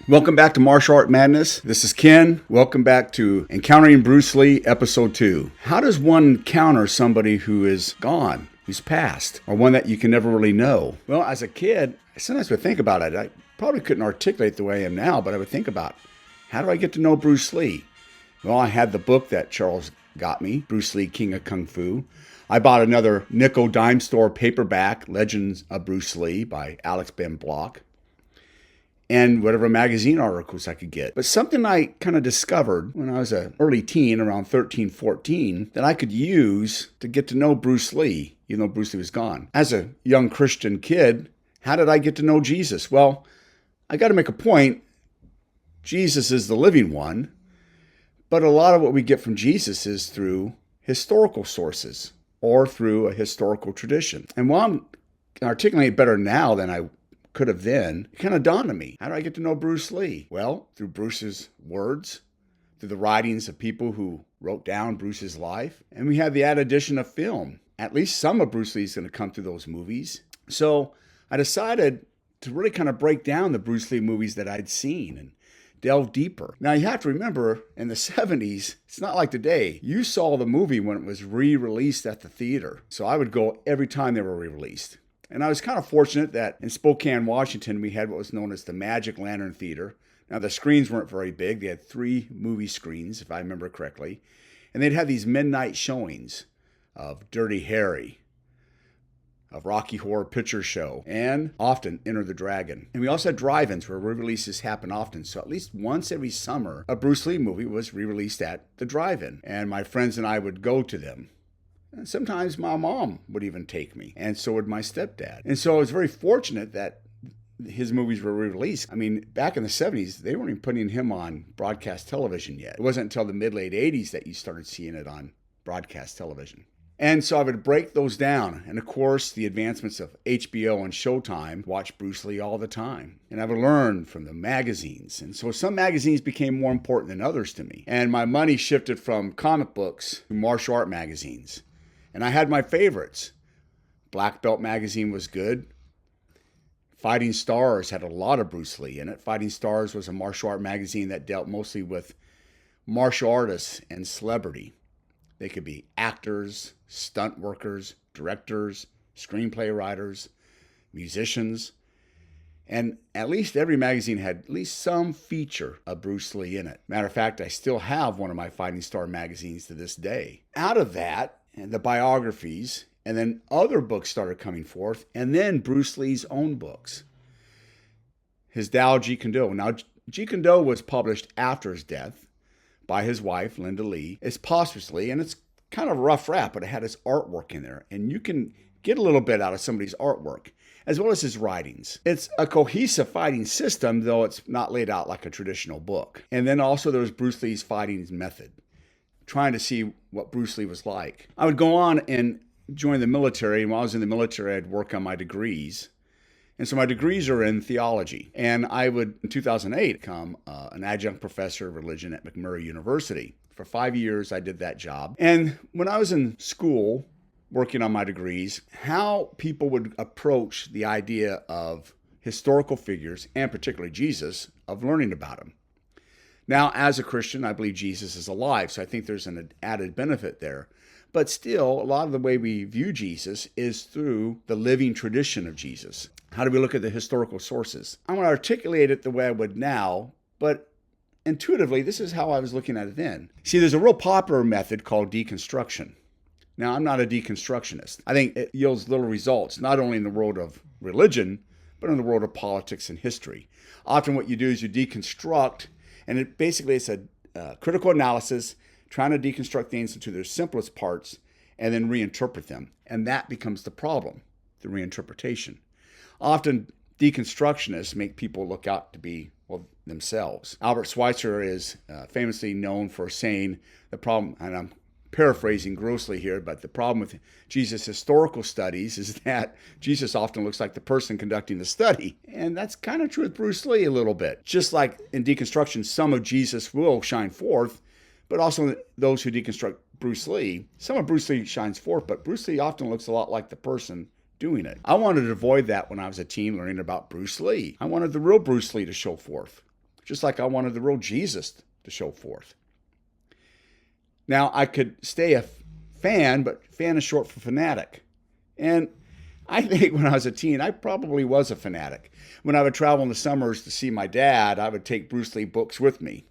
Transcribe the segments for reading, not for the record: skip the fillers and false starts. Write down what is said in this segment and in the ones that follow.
Welcome back to Martial Art Madness. This is Ken. Welcome back to Encountering Bruce Lee, Episode 2. How does one encounter somebody who is gone, who's passed, or one that you can never really know? Well, as a kid, I sometimes would think about it. I probably couldn't articulate the way I am now, but I would think about, how do I get to know Bruce Lee? Well, I had the book that Charles got me, Bruce Lee, King of Kung Fu. I bought another nickel dime store paperback, Legends of Bruce Lee by Alex Ben Block, and whatever magazine articles I could get. But something I kind of discovered when I was an early teen, around 13, 14, that I could use to get to know Bruce Lee, even though Bruce Lee was gone. As a young Christian kid, how did I get to know Jesus? Well, I got to make a point. Jesus is the living one, but a lot of what we get from Jesus is through historical sources or through a historical tradition. And while I'm articulating it better now than I could have then, it kind of dawned on me. How do I get to know Bruce Lee? Well, through Bruce's words, through the writings of people who wrote down Bruce's life, and we have the added addition of film. At least some of Bruce Lee is going to come through those movies. So I decided to really kind of break down the Bruce Lee movies that I'd seen and delve deeper. Now you have to remember, in the 70s, it's not like today. You saw the movie when it was re-released at the theater. So I would go every time they were re-released. And I was kind of fortunate that in Spokane, Washington, we had what was known as the Magic Lantern Theater. Now, the screens weren't very big. They had 3 movie screens, if I remember correctly. And they'd have these midnight showings of Dirty Harry, of Rocky Horror Picture Show, and often Enter the Dragon. And we also had drive-ins where re-releases happen often. So at least once every summer, a Bruce Lee movie was re-released at the drive-in. And my friends and I would go to them. And sometimes my mom would even take me, and so would my stepdad. And so I was very fortunate that his movies were re-released. I mean, back in the 70s, they weren't even putting him on broadcast television yet. It wasn't until the mid-late 80s that you started seeing it on broadcast television. And so I would break those down. And of course, the advancements of HBO and Showtime, watch Bruce Lee all the time. And I would learn from the magazines. And so some magazines became more important than others to me. And my money shifted from comic books to martial art magazines. And I had my favorites. Black Belt magazine was good. Fighting Stars had a lot of Bruce Lee in it. Fighting Stars was a martial art magazine that dealt mostly with martial artists and celebrity. They could be actors, stunt workers, directors, screenplay writers, musicians. And at least every magazine had at least some feature of Bruce Lee in it. Matter of fact, I still have one of my Fighting Star magazines to this day. Out of that, and the biographies, and then other books started coming forth, and then Bruce Lee's own books. His Tao Jeet Kune Do. Now, Jeet Kune Do was published after his death by his wife, Linda Lee. It's posthumously, and it's kind of a rough rap, but it had his artwork in there, and you can get a little bit out of somebody's artwork, as well as his writings. It's a cohesive fighting system, though it's not laid out like a traditional book. And then also there's Bruce Lee's fighting method, trying to see what Bruce Lee was like. I would go on and join the military, and while I was in the military, I'd work on my degrees. And so my degrees are in theology. And I would, in 2008, become an adjunct professor of religion at McMurray University. For 5 years, I did that job. And when I was in school, working on my degrees, how people would approach the idea of historical figures, and particularly Jesus, of learning about him. Now, as a Christian, I believe Jesus is alive, so I think there's an added benefit there. But still, a lot of the way we view Jesus is through the living tradition of Jesus. How do we look at the historical sources? I want to articulate it the way I would now, but intuitively, this is how I was looking at it then. See, there's a real popular method called deconstruction. Now, I'm not a deconstructionist. I think it yields little results, not only in the world of religion, but in the world of politics and history. Often what you do is you deconstruct, and it's a critical analysis, trying to deconstruct things into their simplest parts and then reinterpret them. And that becomes the problem, the reinterpretation. Often deconstructionists make people look out to be, themselves. Albert Schweitzer is famously known for saying the problem, and I'm paraphrasing grossly here, but the problem with Jesus' historical studies is that Jesus often looks like the person conducting the study. And that's kind of true with Bruce Lee a little bit. Just like in deconstruction, some of Jesus will shine forth, but also those who deconstruct Bruce Lee, some of Bruce Lee shines forth, but Bruce Lee often looks a lot like the person doing it. I wanted to avoid that when I was a teen learning about Bruce Lee. I wanted the real Bruce Lee to show forth. just like I wanted the real Jesus to show forth. Now, I could stay a fan, but fan is short for fanatic. And I think when I was a teen, I probably was a fanatic. When I would travel in the summers to see my dad, I would take Bruce Lee books with me.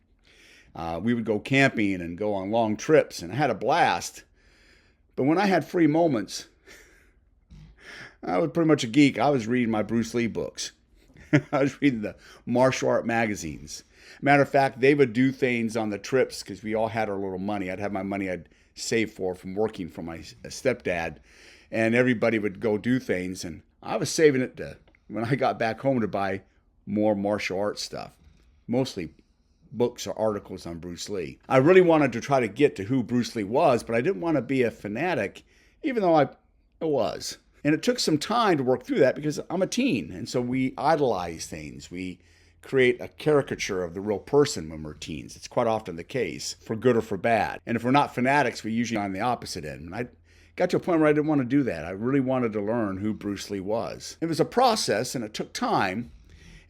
We would go camping and go on long trips, and I had a blast. But when I had free moments, I was pretty much a geek. I was reading my Bruce Lee books. I was reading the martial art magazines. Matter of fact, they would do things on the trips because we all had our little money. I'd have my money I'd saved for from working for my stepdad, and everybody would go do things. And I was saving it to when I got back home to buy more martial arts stuff, mostly books or articles on Bruce Lee. I really wanted to try to get to who Bruce Lee was, but I didn't want to be a fanatic, even though I was. And it took some time to work through that because I'm a teen, and so we idolize things. We create a caricature of the real person when we're teens. It's quite often the case, for good or for bad. And if we're not fanatics, we're usually on the opposite end. And I got to a point where I didn't want to do that. I really wanted to learn who Bruce Lee was. It was a process, and it took time.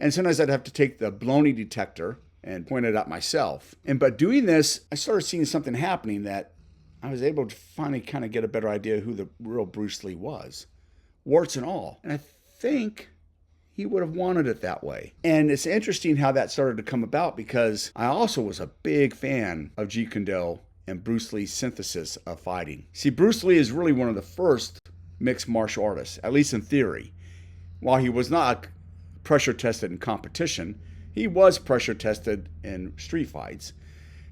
And sometimes I'd have to take the baloney detector and point it at myself. And by doing this, I started seeing something happening that I was able to finally kind of get a better idea of who the real Bruce Lee was, warts and all. And I think he would have wanted it that way. And it's interesting how that started to come about because I also was a big fan of Jeet Kune Do and Bruce Lee's synthesis of fighting. See, Bruce Lee is really one of the first mixed martial artists, at least in theory. While he was not pressure tested in competition, he was pressure tested in street fights.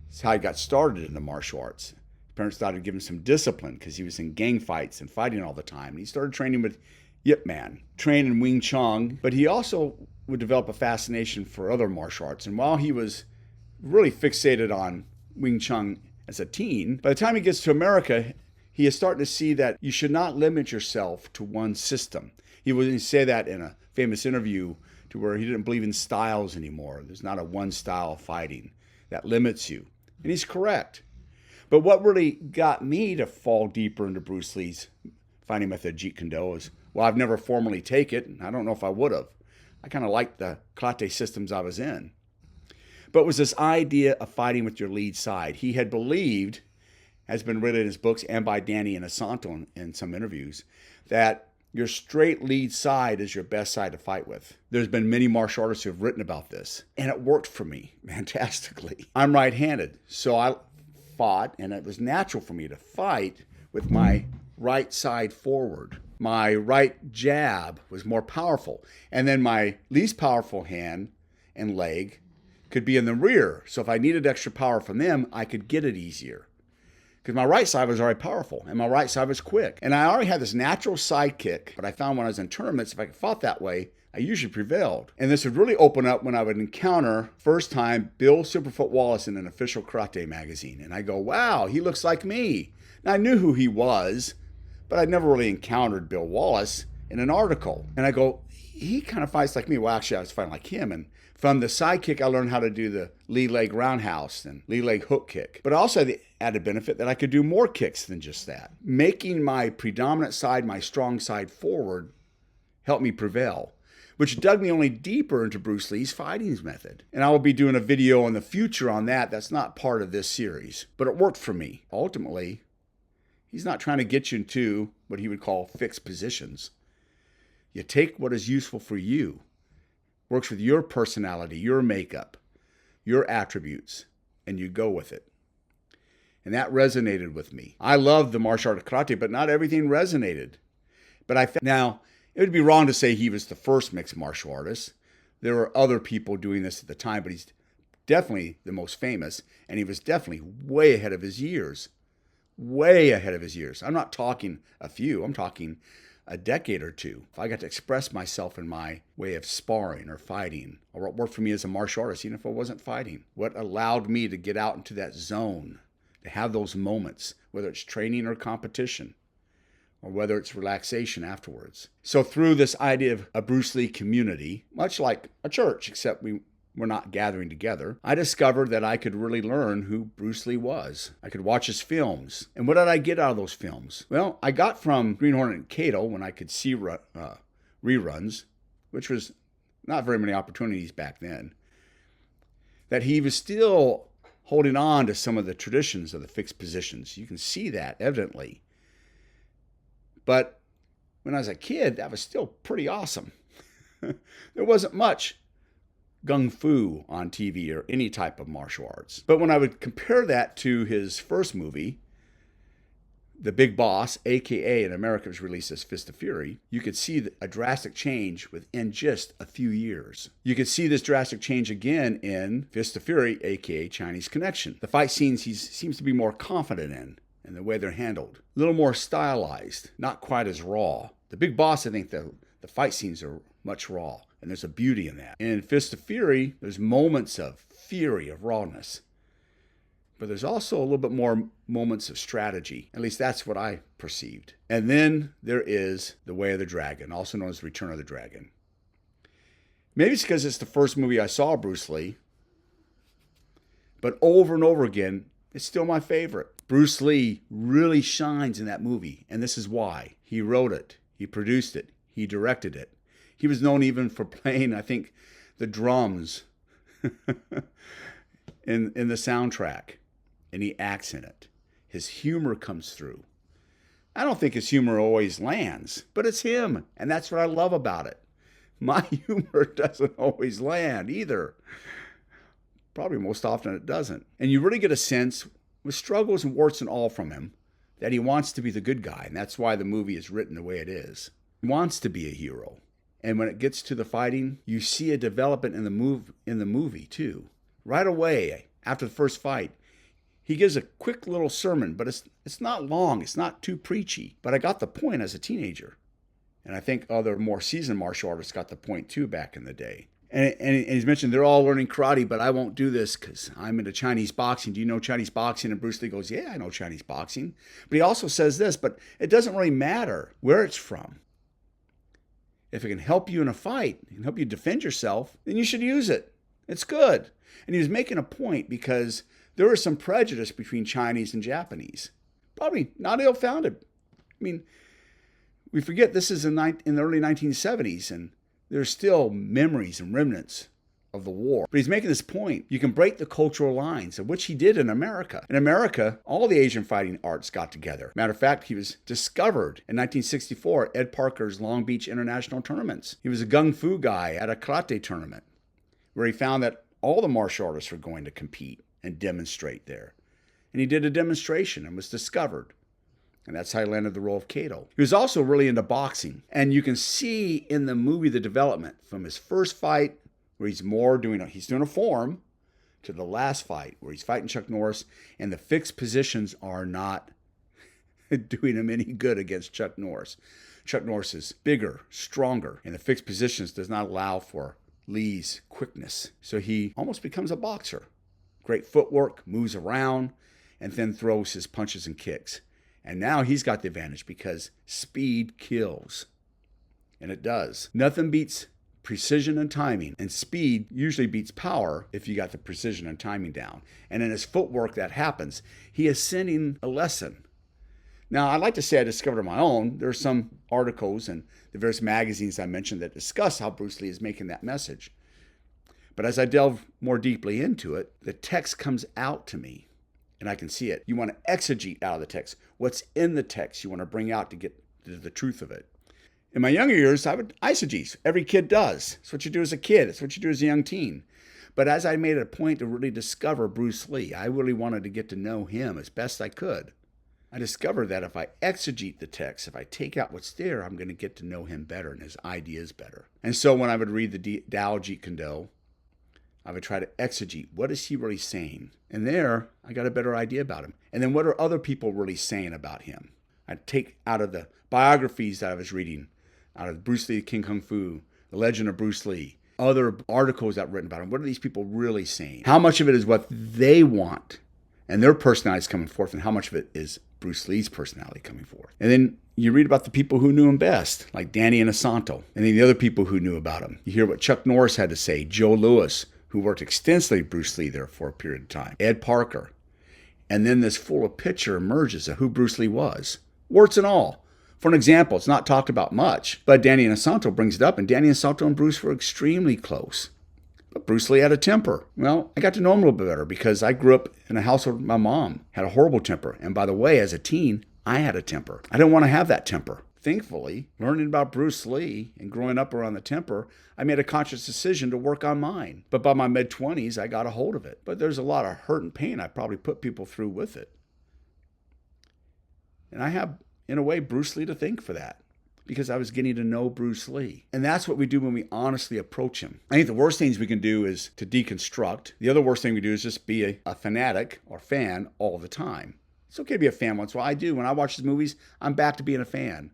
That's how he got started in the martial arts. His parents started giving him some discipline because he was in gang fights and fighting all the time. And he started training with Yip Man, trained in Wing Chun, but he also would develop a fascination for other martial arts. And while he was really fixated on Wing Chun as a teen, by the time he gets to America, he is starting to see that you should not limit yourself to one system. He would say that in a famous interview to where he didn't believe in styles anymore. There's not a one style of fighting that limits you. And he's correct. But what really got me to fall deeper into Bruce Lee's fighting method, Jeet Kune Do, is, well, I've never formally taken it, and I don't know if I would have. I kind of liked the karate systems I was in. But it was this idea of fighting with your lead side. He had believed, has been written in his books and by Danny Inosanto in some interviews, that your straight lead side is your best side to fight with. There's been many martial artists who have written about this, and it worked for me fantastically. I'm right-handed, so I fought, and it was natural for me to fight with my right side forward. My right jab was more powerful, and then my least powerful hand and leg could be in the rear. So if I needed extra power from them, I could get it easier. Because my right side was already powerful, and my right side was quick. And I already had this natural side kick, but I found when I was in tournaments, if I fought that way, I usually prevailed. And this would really open up when I would encounter, first time, Bill Superfoot Wallace in an official karate magazine. And I go, wow, he looks like me. Now, I knew who he was, but I'd never really encountered Bill Wallace in an article. And I go, he kind of fights like me. Well, actually, I was fighting like him. And from the side kick, I learned how to do the lead leg roundhouse and lead leg hook kick. But I also had the added benefit that I could do more kicks than just that. Making my predominant side, my strong side forward, helped me prevail, which dug me only deeper into Bruce Lee's fighting method. And I will be doing a video in the future on that. That's not part of this series, but it worked for me. Ultimately, he's not trying to get you into what he would call fixed positions. You take what is useful for you, works with your personality, your makeup, your attributes, and you go with it. And that resonated with me. I love the martial art of karate, but not everything resonated. But now, it would be wrong to say he was the first mixed martial artist. There were other people doing this at the time, but he's definitely the most famous, and he was definitely way ahead of his years. Way ahead of his years. I'm not talking a few, I'm talking a decade or two. If I got to express myself in my way of sparring or fighting, or what worked for me as a martial artist, even if I wasn't fighting, what allowed me to get out into that zone, to have those moments, whether it's training or competition, or whether it's relaxation afterwards. So through this idea of a Bruce Lee community, much like a church, except we're not gathering together, I discovered that I could really learn who Bruce Lee was. I could watch his films. And what did I get out of those films? Well, I got from Green Hornet and Kato when I could see reruns, which was not very many opportunities back then. that he was still holding on to some of the traditions of the fixed positions. You can see that evidently. But when I was a kid, that was still pretty awesome. There wasn't much gung fu on TV or any type of martial arts. But when I would compare that to his first movie, The Big Boss, aka in America was released as Fist of Fury, you could see a drastic change within just a few years. You could see this drastic change again in Fist of Fury, aka Chinese Connection. The fight scenes he seems to be more confident in and the way they're handled. A little more stylized, not quite as raw. The Big Boss, I think the fight scenes are much raw, and there's a beauty in that. In Fist of Fury, there's moments of fury, of rawness. But there's also a little bit more moments of strategy. At least that's what I perceived. And then there is The Way of the Dragon, also known as Return of the Dragon. Maybe it's because it's the first movie I saw Bruce Lee, but over and over again, it's still my favorite. Bruce Lee really shines in that movie, and this is why. He wrote it, he produced it, he directed it. He was known even for playing, I think, the drums in the soundtrack, and he acts in it. His humor comes through. I don't think his humor always lands, but it's him, and that's what I love about it. My humor doesn't always land either. Probably most often it doesn't. And you really get a sense, with struggles and warts and all from him, that he wants to be the good guy, and that's why the movie is written the way it is. He wants to be a hero. And when it gets to the fighting, you see a development in the movie too. Right away, after the first fight, he gives a quick little sermon, but it's not long, it's not too preachy. But I got the point as a teenager. And I think other more seasoned martial artists got the point too back in the day. And he's mentioned they're all learning karate, but I won't do this because I'm into Chinese boxing. Do you know Chinese boxing? And Bruce Lee goes, yeah, I know Chinese boxing. But he also says this, but it doesn't really matter where it's from. If it can help you in a fight, it can help you defend yourself, then you should use it. It's good. And he was making a point because there was some prejudice between Chinese and Japanese. Probably not ill-founded. I mean, we forget this is in the early 1970s, and there's still memories and remnants of the war. But he's making this point. You can break the cultural lines, of which he did in America. In America, all the Asian fighting arts got together. Matter of fact, he was discovered in 1964 at Ed Parker's Long Beach International Tournaments. He was a gung fu guy at a karate tournament where he found that all the martial artists were going to compete and demonstrate there. And he did a demonstration and was discovered. And that's how he landed the role of Kato. He was also really into boxing. And you can see in the movie the development from his first fight, where he's doing a form, to the last fight, where he's fighting Chuck Norris, and the fixed positions are not doing him any good against Chuck Norris. Chuck Norris is bigger, stronger, and the fixed positions does not allow for Lee's quickness. So he almost becomes a boxer. Great footwork, moves around, and then throws his punches and kicks. And now he's got the advantage because speed kills. And it does. Nothing beats precision and timing. And speed usually beats power if you got the precision and timing down. And in his footwork, that happens. He is sending a lesson. Now, I'd like to say I discovered on my own. There are some articles and the various magazines I mentioned that discuss how Bruce Lee is making that message. But as I delve more deeply into it, the text comes out to me. And I can see it. You want to exegete out of the text. What's in the text you want to bring out to get to the truth of it. In my younger years, I would eisegete. Every kid does. It's what you do as a kid. It's what you do as a young teen. But as I made it a point to really discover Bruce Lee, I really wanted to get to know him as best I could. I discovered that if I exegete the text, if I take out what's there, I'm going to get to know him better and his ideas better. And so when I would read the Tao Jeet Kune Do, I would try to exegete. What is he really saying? And there, I got a better idea about him. And then what are other people really saying about him? I'd take out of the biographies that I was reading, out of Bruce Lee, King Kung Fu, The Legend of Bruce Lee, other articles that were written about him. What are these people really saying? How much of it is what they want and their personalities coming forth, and how much of it is Bruce Lee's personality coming forth? And then you read about the people who knew him best, like Danny Inosanto, and then the other people who knew about him. You hear what Chuck Norris had to say, Joe Louis, who worked extensively with Bruce Lee there for a period of time, Ed Parker. And then this fuller picture emerges of who Bruce Lee was, warts and all. For an example, it's not talked about much, but Danny Inosanto brings it up, and Danny Inosanto and Bruce were extremely close. But Bruce Lee had a temper. Well, I got to know him a little bit better because I grew up in a household where my mom had a horrible temper. And by the way, as a teen, I had a temper. I didn't want to have that temper. Thankfully, learning about Bruce Lee and growing up around the temper, I made a conscious decision to work on mine. But by my mid-20s, I got a hold of it. But there's a lot of hurt and pain I probably put people through with it. And I have, in a way, Bruce Lee to thank for that, because I was getting to know Bruce Lee. And that's what we do when we honestly approach him. I think the worst things we can do is to deconstruct. The other worst thing we do is just be a fanatic or fan all the time. It's okay to be a fan once in a while. I do. When I watch his movies, I'm back to being a fan.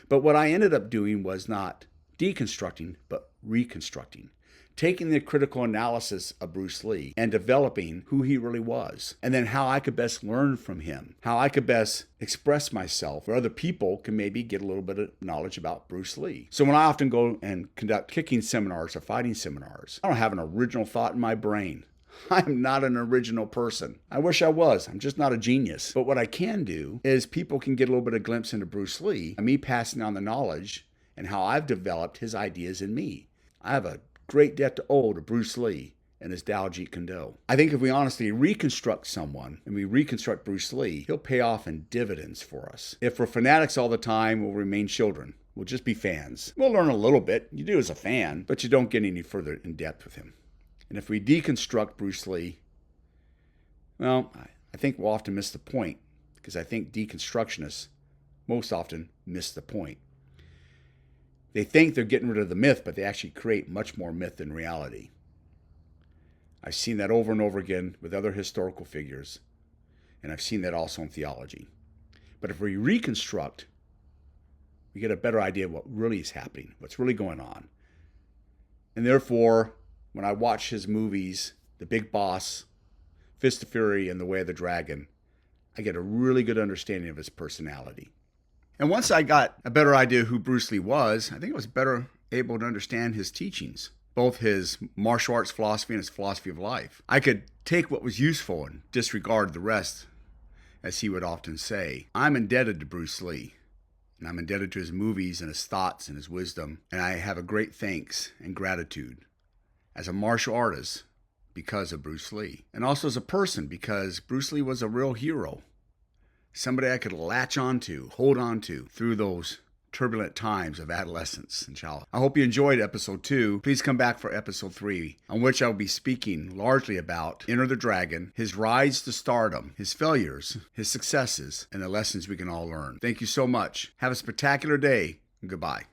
But what I ended up doing was not deconstructing, but reconstructing. Taking the critical analysis of Bruce Lee and developing who he really was, and then how I could best learn from him, how I could best express myself, where other people can maybe get a little bit of knowledge about Bruce Lee. So when I often go and conduct kicking seminars or fighting seminars, I don't have an original thought in my brain. I'm not an original person. I wish I was. I'm just not a genius. But what I can do is people can get a little bit of glimpse into Bruce Lee and me passing on the knowledge and how I've developed his ideas in me. I have a great debt to owe to Bruce Lee and his Tao Jeet Kune Do. I think if we honestly reconstruct someone and we reconstruct Bruce Lee, he'll pay off in dividends for us. If we're fanatics all the time, we'll remain children. We'll just be fans. We'll learn a little bit. You do as a fan, but you don't get any further in depth with him. And if we deconstruct Bruce Lee, well, I think we'll often miss the point, because I think deconstructionists most often miss the point. They think they're getting rid of the myth, but they actually create much more myth than reality. I've seen that over and over again with other historical figures, and I've seen that also in theology. But if we reconstruct, we get a better idea of what really is happening, what's really going on. And therefore, when I watch his movies, The Big Boss, Fist of Fury, and The Way of the Dragon, I get a really good understanding of his personality. And once I got a better idea who Bruce Lee was, I think I was better able to understand his teachings, both his martial arts philosophy and his philosophy of life. I could take what was useful and disregard the rest, as he would often say. I'm indebted to Bruce Lee, and I'm indebted to his movies and his thoughts and his wisdom, and I have a great thanks and gratitude as a martial artist because of Bruce Lee, and also as a person because Bruce Lee was a real hero. Somebody I could latch onto, hold on to through those turbulent times of adolescence and childhood. I hope you enjoyed episode 2. Please come back for episode 3, on which I'll be speaking largely about Enter the Dragon, his rise to stardom, his failures, his successes, and the lessons we can all learn. Thank you so much. Have a spectacular day, and goodbye.